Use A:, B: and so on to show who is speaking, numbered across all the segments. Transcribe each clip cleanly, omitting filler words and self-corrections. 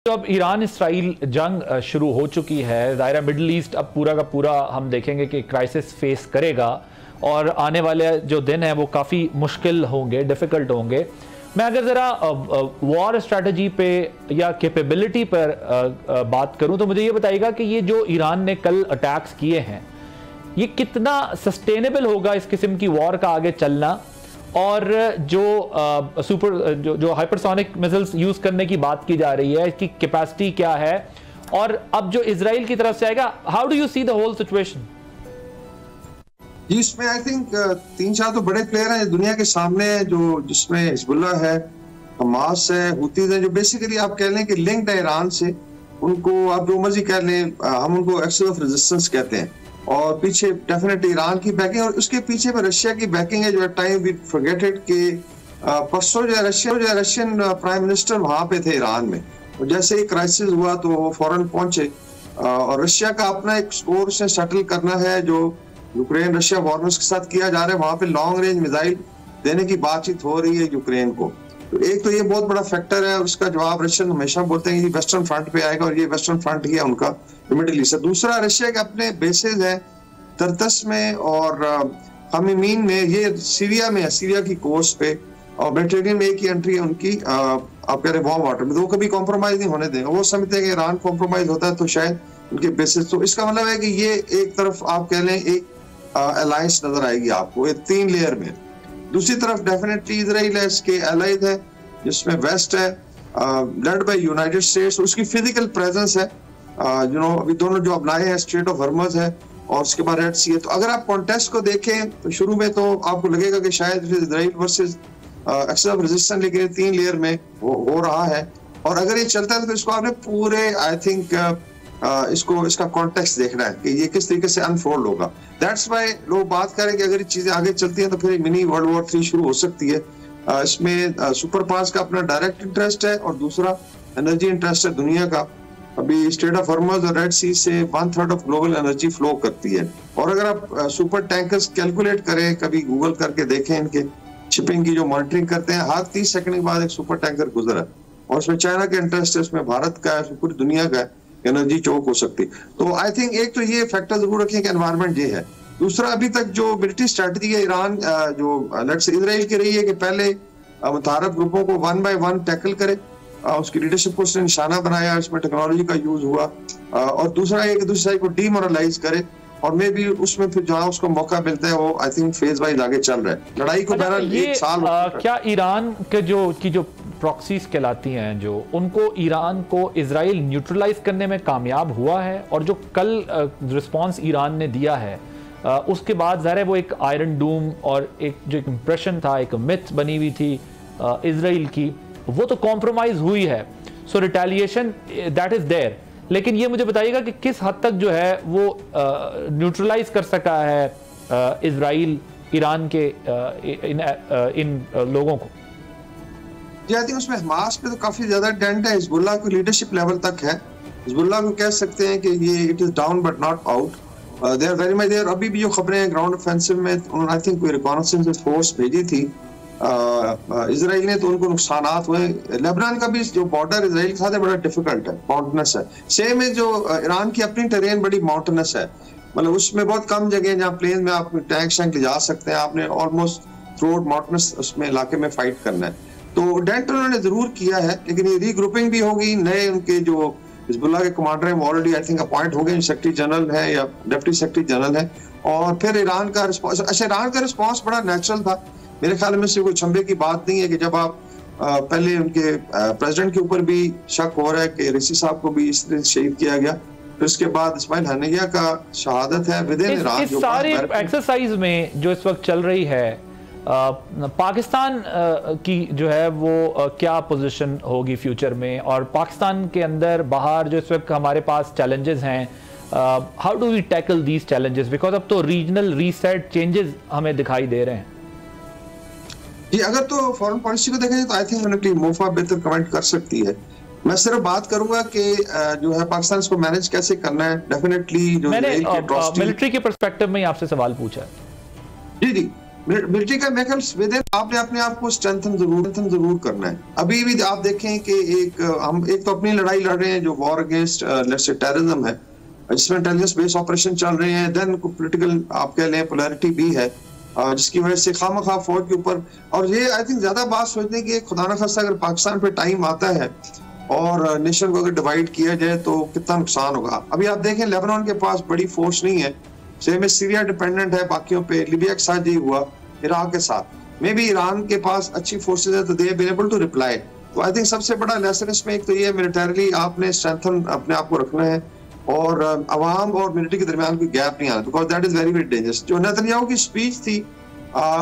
A: तो अब Iran Israel जंग शुरू हो चुकी है। ज़ाहिर मिडिल ईस्ट अब पूरा का पूरा हम देखेंगे कि क्राइसिस फेस करेगा और आने वाले जो दिन हैं वो काफ़ी मुश्किल होंगे, डिफ़िकल्ट होंगे। मैं अगर ज़रा वॉर स्ट्रैटेजी पे या कैपेबिलिटी पर बात करूं तो मुझे ये बताइएगा कि ये जो ईरान ने कल अटैक्स किए हैं ये कितना सस्टेनेबल होगा, इस किस्म की वॉर का आगे चलना, और जो हाइपरसोनिक मिसाइल्स यूज करने की बात की जा रही है इसकी कैपेसिटी क्या है, और अब जो इजराइल की तरफ से आएगा, how do you see the whole situation?
B: इसमें आई थिंक 3-4 तो बड़े प्लेयर हैं दुनिया के सामने, जो जिसमें हिजबुल्लाह है, हमास है, हुतीज है, जो बेसिकली आप कह लें कि लिंक्ड है ईरान से। उनको आप जो मर्जी कह लें, हम उनको एक्सेस ऑफ रेजिस्टेंस कहते हैं। और पीछे डेफिनेटली ईरान की बैकिंग, और उसके पीछे में रशिया की बैकिंग है। जो टाइम वी फॉरगेट इट कि परसों जो रशियन प्राइम मिनिस्टर वहां पे थे ईरान में, और जैसे ही क्राइसिस हुआ तो वो फौरन पहुंचे। और रशिया का अपना एक स्कोर से सेटल करना है जो यूक्रेन रशिया वॉर्नर्स के साथ किया जा रहा है। वहां पे लॉन्ग रेंज मिसाइल देने की बातचीत हो रही है यूक्रेन को। तो एक तो ये बहुत बड़ा फैक्टर है, उसका जवाब रशियन हमेशा बोलते हैं कि वेस्टर्न फ्रंट पे आएगा, और ये वेस्टर्न फ्रंट ही है उनका मिडिल ईस्ट। दूसरा, रशिया के अपने बेसेस हैं तरतस में और हमीमीन में, ये सीरिया में है, सीरिया की कोस्ट पे, और मेडिटेरेनियन में एक ही एंट्री है उनकी, आप कह रहे वार्म वाटर में, तो वो कभी कॉम्प्रोमाइज नहीं होने देंगे। वो समझते हैं कि ईरान कॉम्प्रोमाइज होता है तो शायद उनके बेसिस। तो इसका मतलब है कि ये एक तरफ आप कह लें एक अलायंस नजर आएगी आपको, ये 3 लेयर में। दूसरी तरफ डेफिनेटली इजराइल है, इसके एलाइड है, जिसमें वेस्ट है लेड बाय यूनाइटेड स्टेट्स, उसकी फिजिकल प्रेजेंस है। अभी दोनों जो अपनाए हैं, स्ट्रेट ऑफ हॉर्मज है और उसके बाद रेड सी है। तो अगर आप कॉन्टेस्ट को देखें तो शुरू में तो आपको लगेगा कि शायद Israel versus axis of resistance, लेकिन 3 लेयर में हो रहा है। और अगर ये चलता है तो इसको आपने पूरे आई थिंक इसका कॉन्टेक्स्ट देखना है कि ये किस तरीके से अनफोल्ड होगा। दैट्स व्हाई लोग बात करें कि अगर ये चीजें आगे चलती हैं तो फिर मिनी वर्ल्ड वॉर 3 शुरू हो सकती है। इसमें सुपर पावर्स का अपना डायरेक्ट इंटरेस्ट है और दूसरा एनर्जी इंटरेस्ट है दुनिया का। अभी स्ट्रेट ऑफ हॉर्मज और रेड सी से 1/3 ऑफ ग्लोबल एनर्जी फ्लो करती है। और अगर आप सुपर टैंकर्स कैलकुलेट करें, कभी गूगल करके देखें, इनके शिपिंग की जो मॉनिटरिंग करते हैं, हर 30 सेकंड के बाद एक सुपर टैंकर गुजरा है, और उसमें चाइना का इंटरेस्ट है, उसमें भारत का है, पूरी दुनिया का है, एनर्जी चौक हो सकती। तो आई थिंक एक तो ये फैक्टर जरूर रखें कि एनवायरनमेंट ये है। दूसरा, अभी तक जो मिलिट्री स्ट्रेटजी है ईरान जो लेट्स से इजराइल की रही है कि पहले मुतारफ ग्रुपों को 1 बाय 1 टैकल करे, उसकी लीडरशिप को उसने निशाना बनाया, इसमें टेक्नोलॉजी का यूज हुआ, और दूसरा एक दूसरे साइड को डीमोरलाइज करे, और मे भी उसमें फिर जहां उसको मौका मिलता है वो आई थिंक फेज वाइज आगे चल रहा है लड़ाई को। बहरहाल 1 साल
A: क्या ईरान के जो प्रॉक्सीज कहलाती हैं, जो उनको ईरान को इजराइल न्यूट्रलाइज करने में कामयाब हुआ है, और जो कल रिस्पांस ईरान ने दिया है उसके बाद ज़ाहिर है वो एक आयरन डूम और एक जो एक इंप्रेशन था, एक मिथ बनी हुई थी इजराइल की, वो तो कॉम्प्रोमाइज हुई है। सो रिटेलिएशन दैट इज देयर। लेकिन ये मुझे बताइएगा कि किस हद तक जो है वो न्यूट्रलाइज कर सका है इजराइल ईरान के इन लोगों को?
B: आई थिंक उसमें हमास पे तो काफी ज्यादा डेंट है, हिजबुल्लाह की लीडरशिप लेवल तक है। हिजबुल्लाह को कह सकते हैं कि ये it is down but not out, they are very much there. अभी भी जो खबरें हैं ग्राउंड ऑफेंसिव में, उन्होंने आई थिंक कोई रिकॉनेसेंस फोर्स भेजी थी इजराइल ने, तो उनको नुकसानात हुए। लेबनान का भी जो बॉर्डर इजराइल के साथ है बड़ा डिफिकल्ट है, माउंटेनस है। सेम है जो ईरान की अपनी टेरेन बड़ी माउंटेनस है, मतलब उसमें बहुत कम जगह जहाँ प्लेन में आप टैंक शैंक ले जा सकते हैं, आपने ऑलमोस्ट थ्रू माउंटेनस उसमें इलाके में फाइट करना है। तो डेंट उन्होंने जरूर किया है, लेकिन ये रीग्रुपिंग भी होगी। नए उनके जो हिजबुल्लाह के कमांडर हैं वो ऑलरेडी आई थिंक अपॉइंट हो गए, सेक्रेटरी जनरल है या डिप्टी सेक्रेटरी जनरल है। और फिर ईरान का रिस्पॉन्स, अच्छा ईरान का रिस्पॉन्स बड़ा नेचुरल था मेरे ख्याल में, से कोई छंबे की बात नहीं है कि जब आप पहले उनके प्रेसिडेंट के ऊपर भी शक हो रहा है कि रईसी साहब को भी इस तरह शहीद किया गया, फिर उसके बाद इस्माइल हनिया का शहादत है विद इन ईरान।
A: इस सारे एक्सरसाइज में जो इस वक्त चल रही है, पाकिस्तान की जो है वो क्या पोजीशन होगी फ्यूचर में, और पाकिस्तान के अंदर बाहर जो इस वक्त हमारे पास चैलेंजेस हैं, how do we tackle these challenges? Because अब तो रीजनल रीसेट चेंजेस हमें दिखाई दे रहे हैं।
B: जी, अगर तो फॉरेन पॉलिसी को देखें तो आई थिंक मोफा बेहतर कमेंट कर सकती है। मैं सिर्फ बात करूंगा कि जो है पाकिस्तान इसको मैनेज कैसे करना है। डेफिनेटली जो
A: मैंने मिलिट्री के पर्सपेक्टिव में आपसे सवाल पूछा है।
B: जी, मिलिट्री का मैं विद आपने अपने आप को स्ट्रेंथन जरूर करना है। अभी भी आप देखें कि हम एक तो अपनी लड़ाई लड़ रहे हैं जो war against let's say terrorism है, जिसमें इंटेलिजेंस बेस्ड ऑपरेशन चल रहे हैं, देन पॉलिटिकल आप कह लें पोलैरिटी भी है, जिसकी वजह से खामखा फौज के ऊपर। और ये आई थिंक ज्यादा बात सोचने की, खुदा न खास्ता अगर पाकिस्तान पे टाइम आता है और नेशन को अगर डिवाइड किया जाए तो कितना नुकसान होगा। अभी आप देखें लेबनान के पास बड़ी फोर्स नहीं है, सेम सीरिया डिपेंडेंट है बाकियों पे, लिबिया के साथ यही हुआ, इराक के साथ में भी ईरान के पास अच्छी फोर्सेज है तो they been able to reply. तो आई थिंक सबसे बड़ा लेसन इसमें एक तो ये मिलिटरीली आपने स्ट्रेंथन अपने आप को रखना है और अवाम और मिलिट्री के दरमियान कोई गैप नहीं आना, because that is very very dangerous. जो नेतन्याहू की स्पीच थी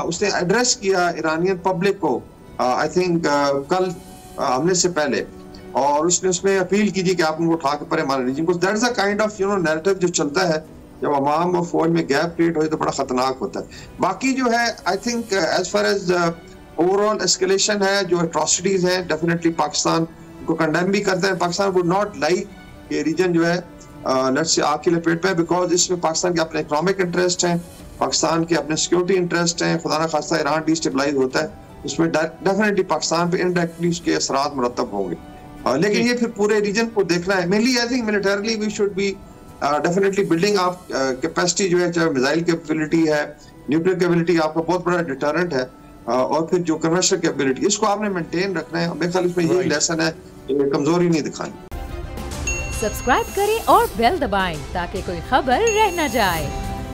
B: उसने एड्रेस किया ईरानियन पब्लिक को आई थिंक कल हमले से पहले, और उसने उसमें अपील की थी कि आप उनको उठा के परे मार लीजिए, because that is a kind of narrative जो चलता है जब अवाम और फौज में गैप क्रिएट हो तो बड़ा खतरनाक होता है। बाकी जो है I think as far as overall escalation है, जो एट्रोसिटीज हैं, डेफिनेटली पाकिस्तान को कंडेम भी करता है। पाकिस्तान वुड नॉट लाइक ये रीजन जो है लेट्स से आग की लपेट पे, बिकॉज इसमें पाकिस्तान के अपने इकोनॉमिक इंटरेस्ट हैं, पाकिस्तान के अपने सिक्योरिटी इंटरेस्ट हैं। खुदा ना खास्ता ईरान डिस्टेबलाइज होता है, उसमें डेफिनेटली पाकिस्तान पे इनडायरेक्टली उसके असरात मुरतब होंगे। लेकिन ये फिर पूरे रीजन को देखना है। Mainly I think militarily we should be definitely building up capacity जो है, चाहे मिसाइल कैपेबिलिटी है, न्यूक्लियर कैपेबिलिटी आपका बहुत बड़ा डिटरेंट है, और फिर जो कन्वर्शन कैपेबिलिटी इसको आपने मेंटेन रखना है। मेरे ख्याल इसमें यही लेसन है, कमजोरी नहीं दिखानी।
C: सब्सक्राइब करें और बेल दबाएं ताकि कोई खबर रह न जाए।